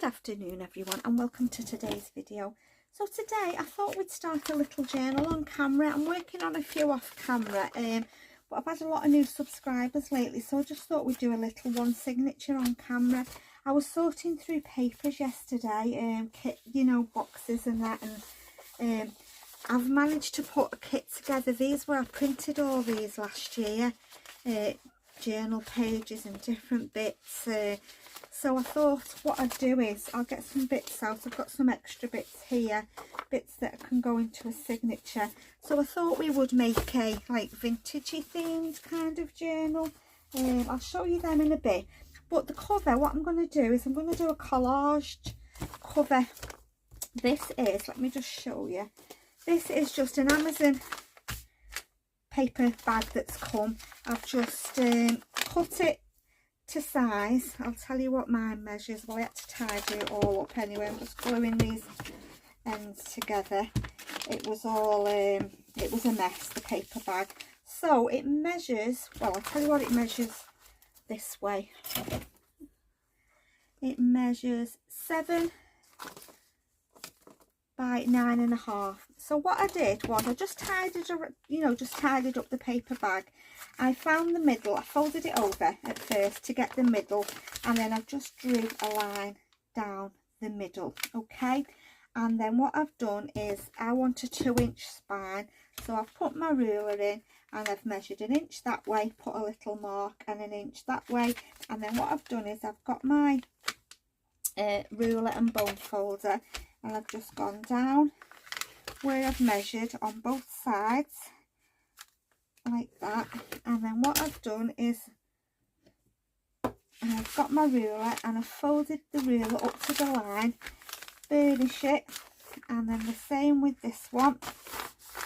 Good afternoon everyone, and welcome to today's video. So today I thought we'd start a little journal on camera. I'm working on a few off camera, but I've had a lot of new subscribers lately, so I just thought we'd do a little one signature on camera. I was sorting through papers yesterday, kit, you know, boxes and that, and I've managed to put a kit together. These were, I printed all these last year, journal pages and different bits. So I thought what I'd do is I'll get some bits out. I've got some extra bits here, bits that can go into a signature. So I thought we would make a like vintagey themed kind of journal. I'll show you them in a bit. But the cover, what I'm going to do is I'm going to do a collaged cover. This is, let me just show you. This is just an Amazon paper bag that's come. I've just cut it to size. I'll tell you what mine measures. Well, I had to tidy it all up anyway. I'm just gluing these ends together. It was all it was a mess, the paper bag. So it measures, well, I'll tell you what it measures this way. It measures 7 by 9.5. So what I did was I just tidied, you know, just tidied up the paper bag. I found the middle. I folded it over at first to get the middle, and then I've just drew a line down the middle. Okay, and then what I've done is I want a 2-inch spine, so I've put my ruler in and I've measured 1 inch that way, put a little mark, and 1 inch that way. And then what I've done is I've got my ruler and bone folder, and I've just gone down where I've measured on both sides like that. And then what I've done is I've got my ruler and I've folded the ruler up to the line, burnish it, and then the same with this one,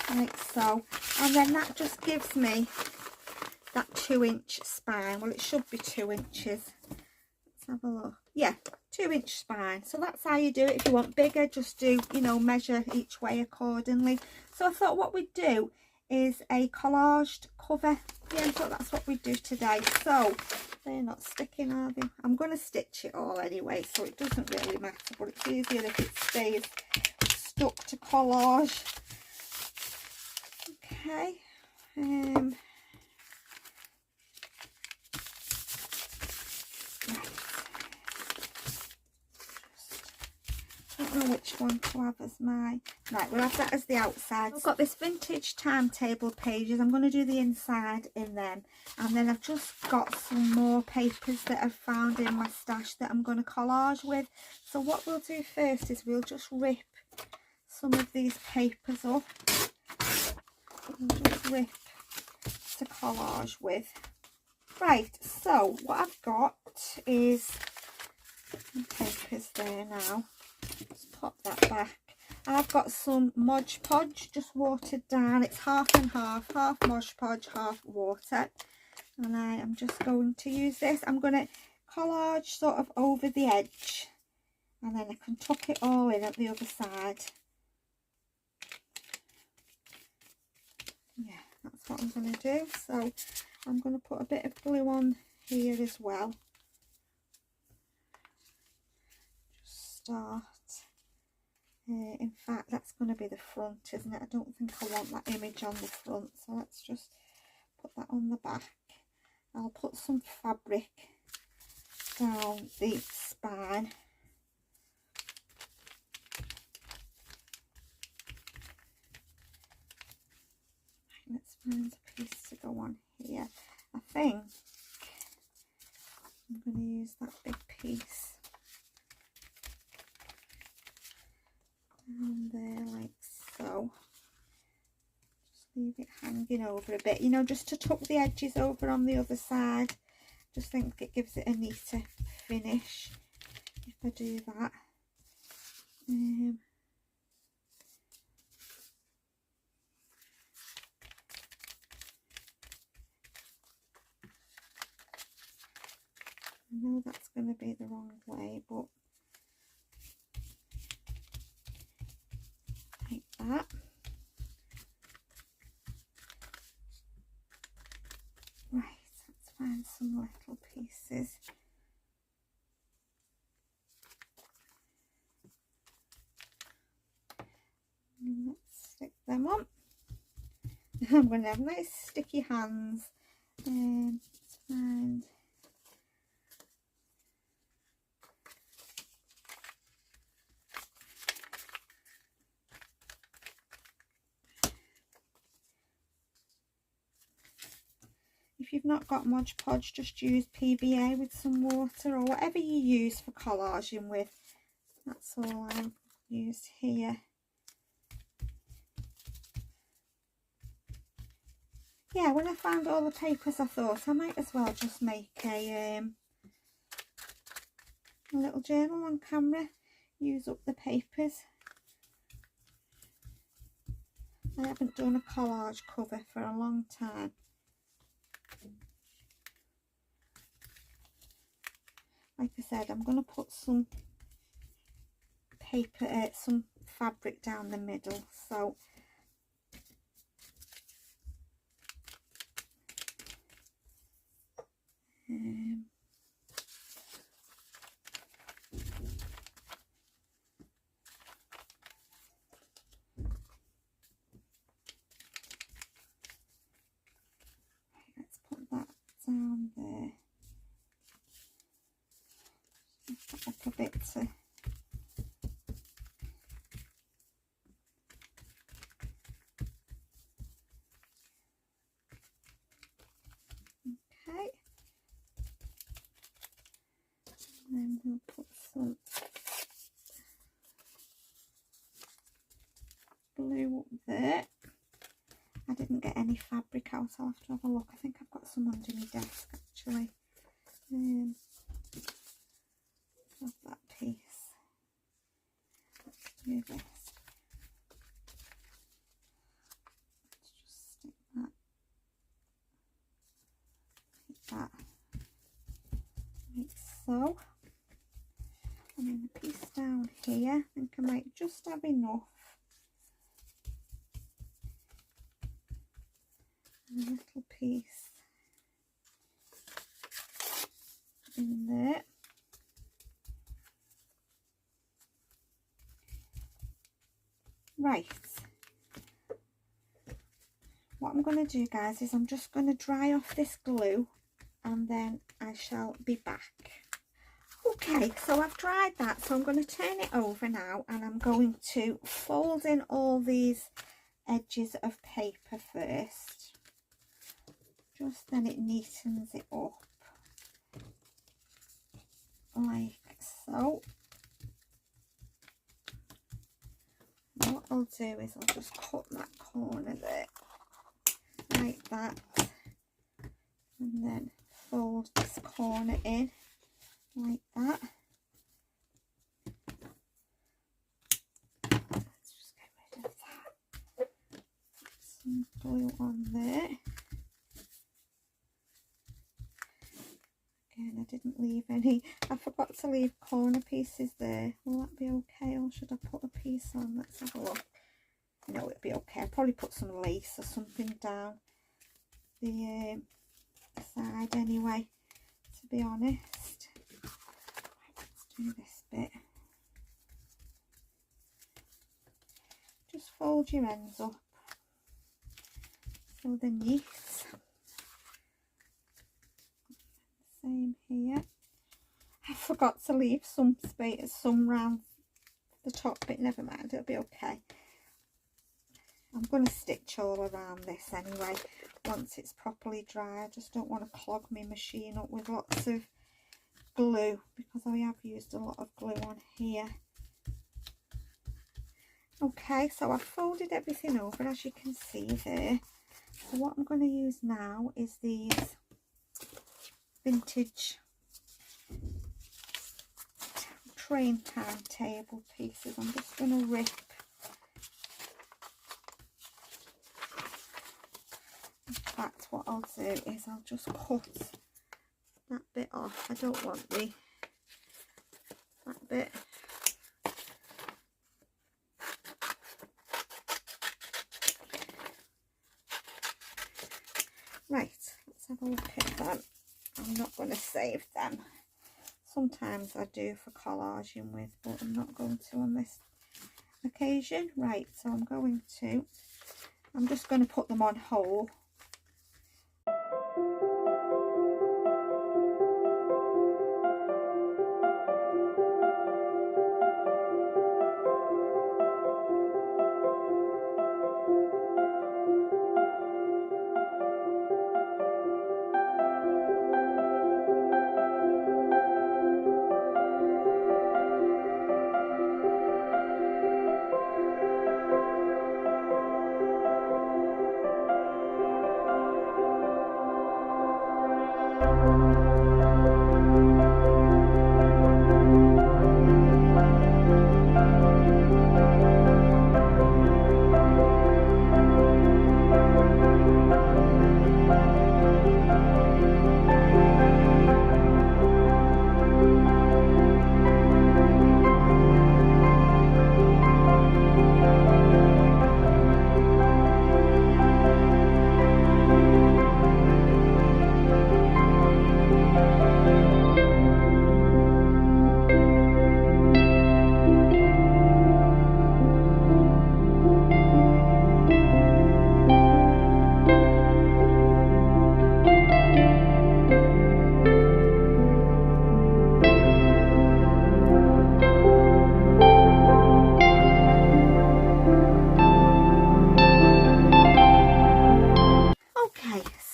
like so. And then that just gives me that 2-inch spine. Well, it should be 2 inches. Let's have a look. Yeah, 2-inch spine. So that's how you do it. If you want bigger, just do, you know, measure each way accordingly. So I thought what we'd do is a collaged cover. Yeah, so that's what we do today. So they're not sticking, are they? I'm going to stitch it all anyway, so it doesn't really matter, but it's easier if it stays stuck to collage. Okay. I don't know which one to have as my, right, we'll have that as the outside. I've got this vintage timetable pages. I'm going to do the inside in them, and then I've just got some more papers that I've found in my stash that I'm going to collage with. So what we'll do first is we'll just rip some of these papers up. We'll just rip to collage with. Right, so what I've got is papers there now. Just pop that back. I've got some Mod Podge, just watered down. It's half and half Mod Podge, half water. And I am just going to use this. I'm going to collage sort of over the edge, and then I can tuck it all in at the other side. Yeah, that's what I'm going to do. So I'm going to put a bit of glue on here as well. Just start. In fact, that's going to be the front, isn't it? I don't think I want that image on the front, so let's just put that on the back. I'll put some fabric down the spine. Let's find a piece to go on here. I think I'm going to use that big piece down there like so. Just leave it hanging over a bit, you know, just to tuck the edges over on the other side. Just think it gives it a neater finish if I do that. I know that's going to be the wrong way, but like that. Right, let's find some little pieces. them on. I'm going to have nice sticky hands. Let's find... If you've not got Mod Podge, just use PVA with some water or whatever you use for collaging with. That's all I've used here. Yeah, when I found all the papers, I thought I might as well just make a little journal on camera, use up the papers. I haven't done a collage cover for a long time. Like I said, I'm going to put some paper, some fabric down the middle. So let's put that down there. Just like a bit to okay. And then we'll put some blue up there. I didn't get any fabric out, I'll have to have a look. I think I've got some under my desk actually. Love that piece. Let's do this. Let's just stick that like that. Like so. And then the piece down here, I think I might just have enough. And a little piece in there. Right, what I'm going to do, guys, is I'm just going to dry off this glue and then I shall be back. Okay, so I've dried that, so I'm going to turn it over now and I'm going to fold in all these edges of paper first. Just then it neatens it up like so. And what I'll do is I'll just cut that corner there like that and then fold this corner in like that. Let's just get rid of that. Put some glue on there. Again, I didn't leave any. I forgot to leave corner pieces there. Will that be okay, or should I put a piece on? Let's have a look. No, it'd be okay. I'll probably put some lace or something down the side anyway, to be honest. Right, let's do this bit. Just fold your ends up so they're neat. Same here. I forgot to leave some space, some round the top bit. Never mind, it'll be okay. I'm going to stitch all around this anyway once it's properly dry. I just don't want to clog my machine up with lots of glue because I have used a lot of glue on here. Okay, so I've folded everything over, as you can see there. So what I'm going to use now is these vintage train timetable pieces. I'm just going to rip fact, what I'll do is I'll just cut that bit off. I don't want that bit. Right, let's have a look at them. I'm not going to save them. Sometimes I do for collaging with, but I'm not going to on this occasion. Right, so I'm going to I'm just going to put them on whole.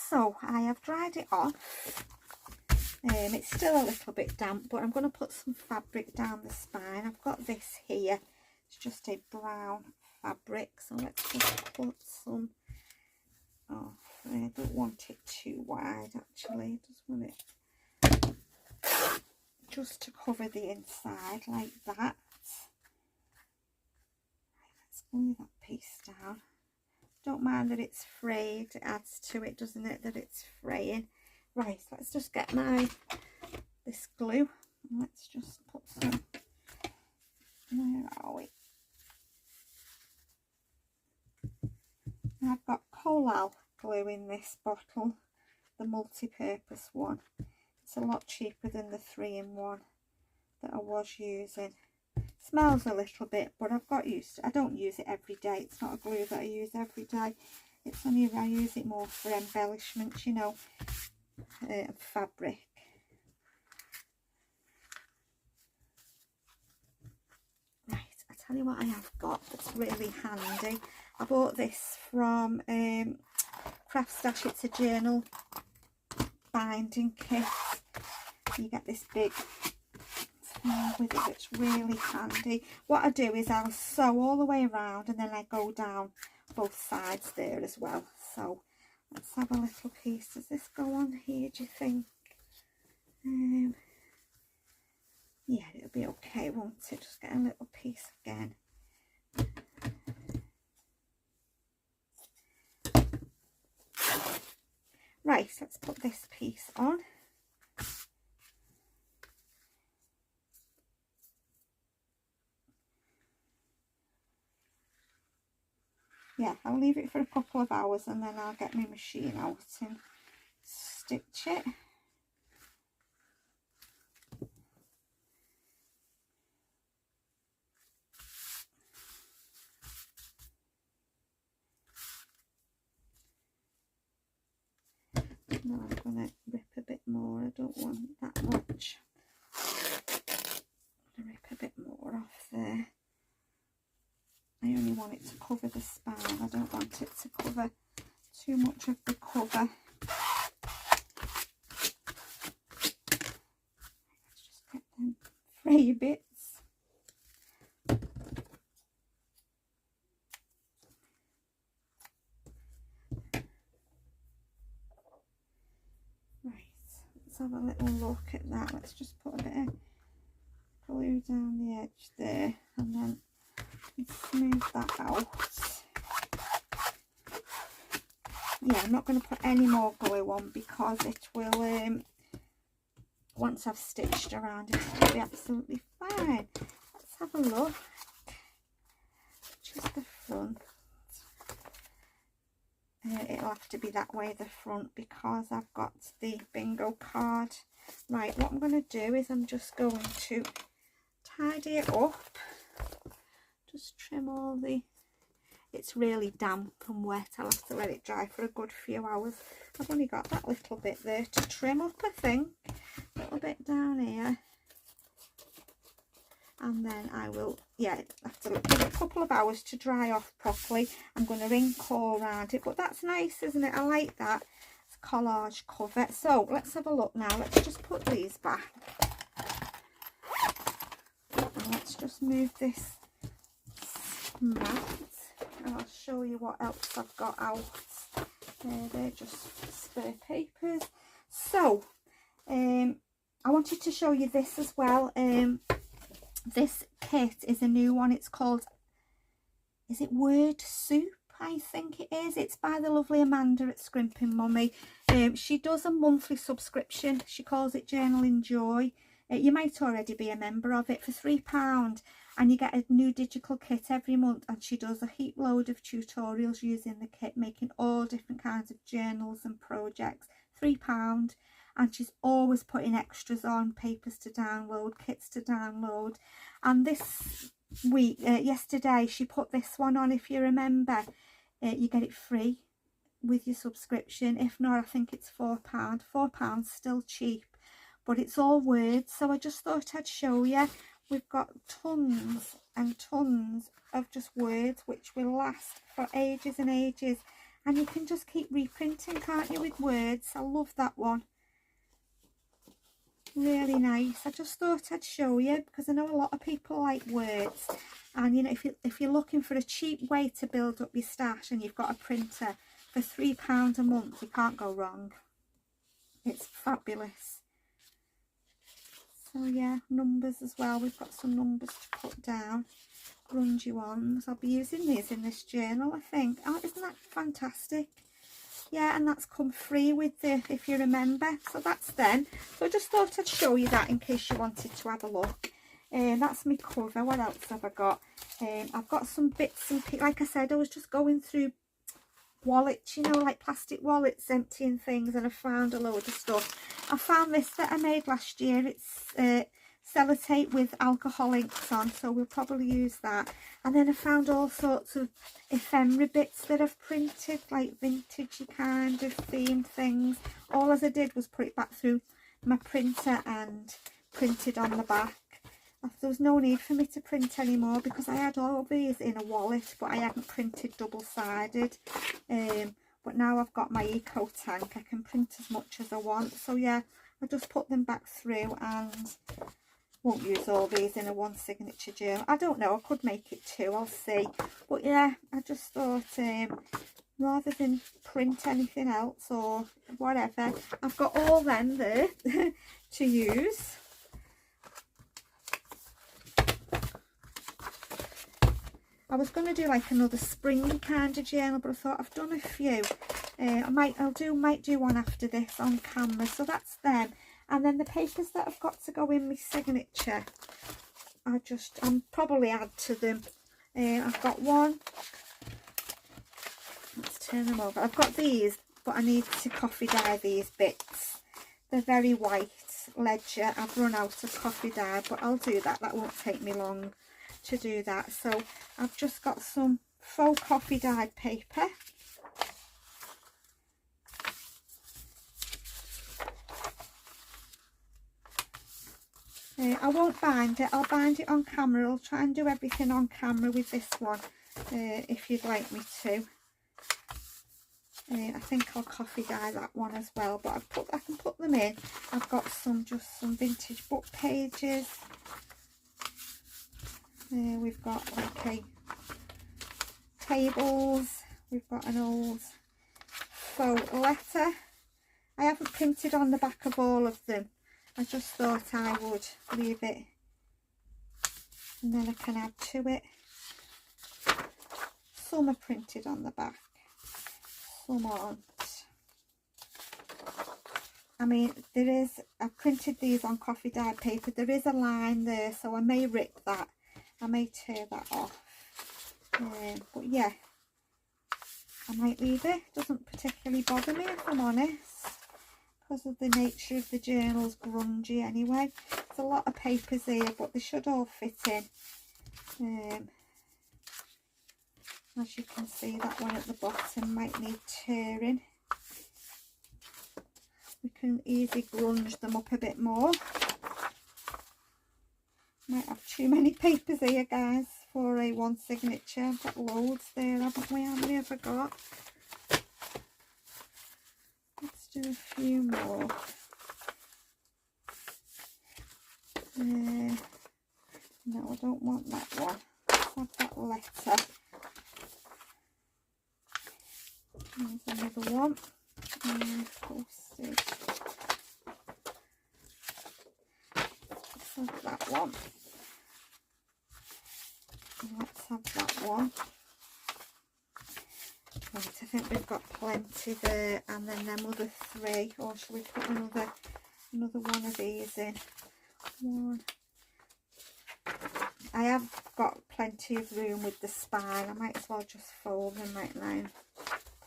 So I have dried it off. It's still a little bit damp, but I'm going to put some fabric down the spine. I've got this here. It's just a brown fabric, so let's just put some off. I don't want it too wide actually. I just want it just to cover the inside like that. Let's glue that piece down. Don't mind that it's frayed, it adds to it, doesn't it, that it's fraying. Right, let's just get this glue. Let's just put some, where are we? I've got Collaged glue in this bottle, the multi-purpose one. It's a lot cheaper than the 3-in-1 that I was using. Smells a little bit, but I've got used to it. I don't use it every day. It's not a glue that I use every day. It's only I use it more for embellishments, you know, fabric. Right, I tell you what I have got that's really handy. I bought this from Craft Stash. It's a journal binding kit. You get this big with it, it's really handy. What I do is I'll sew all the way around and then I go down both sides there as well. So let's have a little piece. Does this go on here, do you think? Yeah, it'll be okay, won't it? Just get a little piece again. Right, let's put this piece on. Yeah, I'll leave it for a couple of hours and then I'll get my machine out and stitch it. No, I'm going to rip a bit more. I don't want that much. I'm going to rip a bit more off there. I only want it to cover the spine. I don't want it to cover too much of the cover. Let's just get them fray bits. Right, let's have a little look at that. Let's just put a bit of glue down the edge there and then smooth that out. Yeah, I'm not going to put any more glue on because it will, once I've stitched around it, it'll be absolutely fine. Let's have a look. Just the front. It'll have to be that way, the front, because I've got the bingo card. Right, what I'm going to do is I'm just going to tidy it up. Just trim all the it's really damp and wet. I'll have to let it dry for a good few hours. I've only got that little bit there to trim up, I think. A little bit down here. And then I will, yeah, have to give it a couple of hours to dry off properly. I'm going to ink all around it, but that's nice, isn't it? I like that. It's a collage cover. So let's have a look now. Let's just put these back. And let's just move this mat. And I'll show you what else I've got out. They're just spare papers. So, I wanted to show you this as well. This kit is a new one. It's called, is it Word Soup? I think it is. It's by the lovely Amanda at Scrimping Mummy. She does a monthly subscription. She calls it Journal in Joy. You might already be a member of it for £3, and you get a new digital kit every month, and she does a heap load of tutorials using the kit, making all different kinds of journals and projects. £3, and she's always putting extras on, papers to download, kits to download. And this week, yesterday, she put this one on. If you remember, you get it free with your subscription. If not, I think it's £4. £4 still cheap, but it's all words. So I just thought I'd show you. We've got tons and tons of just words which will last for ages and ages, and you can just keep reprinting, can't you, with words. I love that one. Really nice. I just thought I'd show you because I know a lot of people like words, and you know, if you're looking for a cheap way to build up your stash and you've got a printer for £3 a month, you can't go wrong. It's fabulous. So yeah, numbers as well. We've got some numbers to put down. Grungy ones. I'll be using these in this journal, I think. Oh, isn't that fantastic? Yeah, and that's come free with the, if you remember. So that's them. So I just thought I'd show you that in case you wanted to have a look. That's my cover. What else have I got? I've got some bits and pieces. Like I said, I was just going through wallets, you know, like plastic wallets, emptying things, and I found a load of stuff. I found this that I made last year. It's sellotape with alcohol inks on, so we'll probably use that. And then I found all sorts of ephemera bits that I've printed, like vintagey kind of themed things. All as I did was put it back through my printer and printed on the back. There was no need for me to print anymore because I had all these in a wallet, but I hadn't printed double-sided. But now I've got my eco tank, I can print as much as I want. So yeah, I just put them back through, and won't use all these in a one signature journal. I don't know, I could make it two, I'll see. But yeah, I just thought rather than print anything else or whatever, I've got all them there to use. I was going to do like another spring kind of journal, but I thought I've done a few. I might do one after this on camera. So that's them. And then the papers that I've got to go in my signature, I'll probably add to them. I've got one. Let's turn them over. I've got these, but I need to coffee dye these bits. They're very white ledger. I've run out of coffee dye, but I'll do that. That won't take me long to do that. So I've just got some faux coffee dyed paper. I won't bind it, I'll bind it on camera. I'll try and do everything on camera with this one, if you'd like me to. I think I'll coffee dye that one as well, but I can put them in. I've got just some vintage book pages. We've got like tables. We've got an old faux letter. I haven't printed on the back of all of them. I just thought I would leave it, and then I can add to it. Some are printed on the back, some aren't. I mean, I've printed these on coffee dyed paper. There is a line there, so I may rip that. I may tear that off. But yeah, I might leave it. Doesn't particularly bother me, if I'm honest, because of the nature of the journal's grungy anyway. There's a lot of papers here, but they should all fit in. As you can see, that one at the bottom might need tearing. We can easily grunge them up a bit more. Might have too many papers here, guys, for a one signature. I've got loads there, haven't we? How many have I got? Let's do a few more. No, I don't want that one. Let's have that letter. There's another one. Postage. Let's have that one. Let's have that one. Right, I think we've got plenty there, and then them other three. Or shall we put another one of these in? One. I have got plenty of room with the spine. I might as well just fold them right now and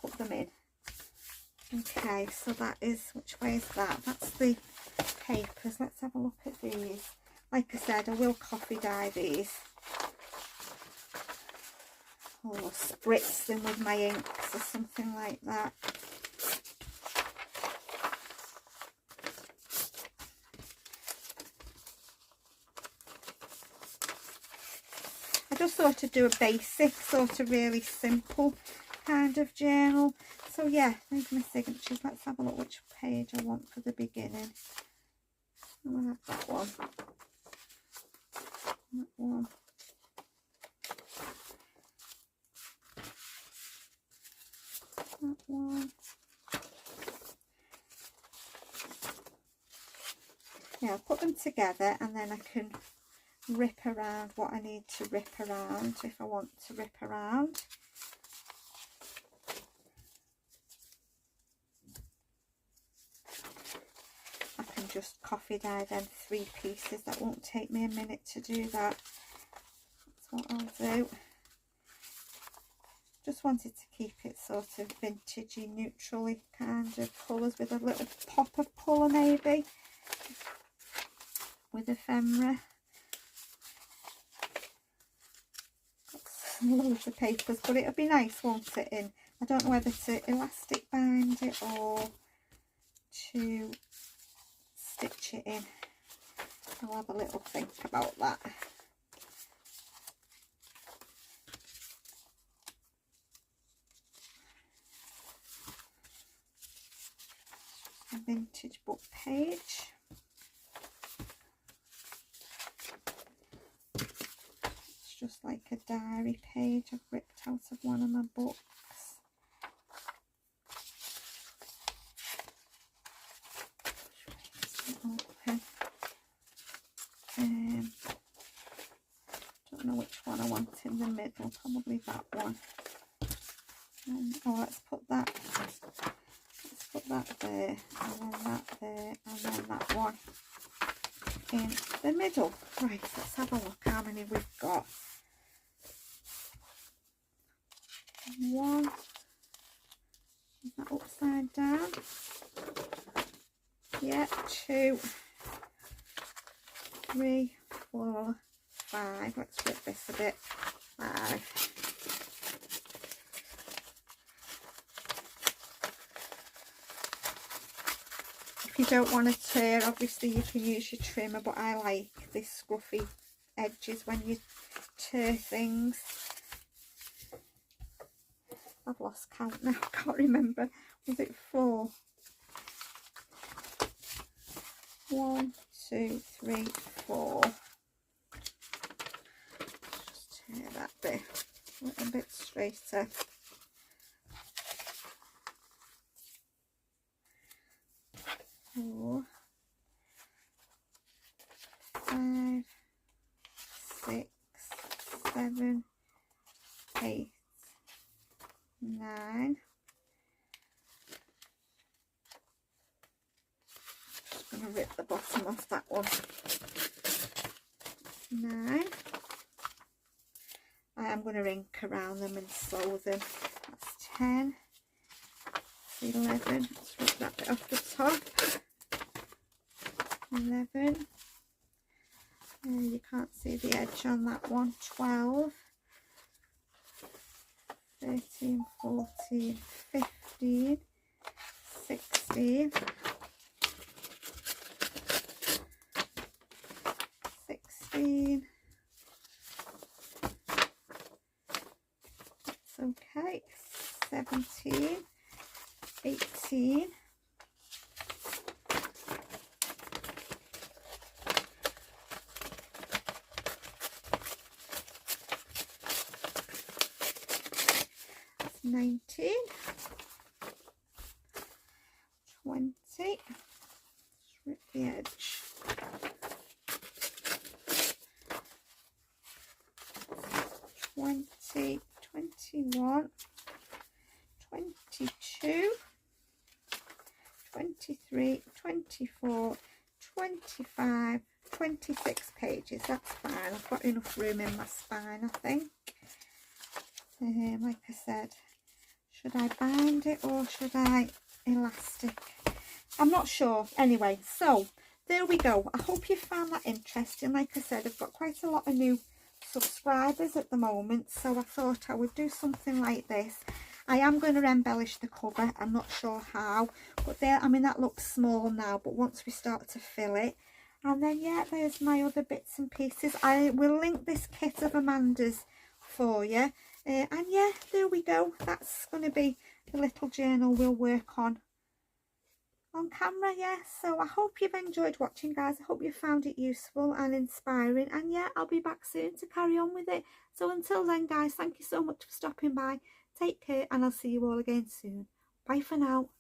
put them in. Okay, so that is, which way is that? That's the papers. Let's have a look at these. Like I said, I will coffee dye these. Or spritz them with my inks or something like that. I just thought to do a basic, sort of really simple kind of journal. So yeah, there's my signatures. Let's have a look which page I want for the beginning. I'll have that one. That one. That one. Yeah, I'll put them together and then I can rip around what I need to rip around if I want to rip around. I can just coffee dye them 3 pieces. That won't take me a minute to do that. That's what I'll do. Just wanted to keep it sort of vintagey, neutrally kind of colours with a little pop of colour maybe with ephemera. Loads of papers, but it'll be nice, won't it? In, I don't know whether to elastic bind it or to stitch it in. I'll have a little think about that. A vintage book page. Just like a diary page I've ripped out of one of my books. Don't know which one I want in the middle, probably that one. Oh, let's put that there, and then that there, and then that one in the middle. Right, let's have a look how many we've got. 1, is that upside down? Yeah, 2, 3, 4, 5. Let's rip this a bit. 5. If you don't want to tear, obviously you can use your trimmer, but I like this scruffy edges when you tear things. I've lost count now, I can't remember. Was it 4? 1, 2, 3, 4. Just tear that bit a little bit straighter. 4, 5, 6, 7, 8, 9. Just going to rip the bottom off that one. 9. I am going to ink around them and sew them. That's 10. 11. Let's rip that bit off the top. 11. You can't see the edge on that one. 12. 13, 14, 15, 16, 16, that's okay, 17, 18, 19, 20, rip the edge, 20, 21, 22, 23, 24, 25, 26 pages. That's fine. I've got enough room in my spine, I think. Like I said, should I bind it or should I elastic? I'm not sure. Anyway, so there we go. I hope you found that interesting. Like I said, I've got quite a lot of new subscribers at the moment, so I thought I would do something like this. I am going to embellish the cover. I'm not sure how, but there, I mean, that looks small now, but once we start to fill it, and then yeah, there's my other bits and pieces. I will link this kit of Amanda's for you, and yeah, there we go. That's going to be the little journal we'll work on camera. Yeah, so I hope you've enjoyed watching, guys. I hope you found it useful and inspiring, and yeah, I'll be back soon to carry on with it. So until then, guys, thank you so much for stopping by. Take care, and I'll see you all again soon. Bye for now.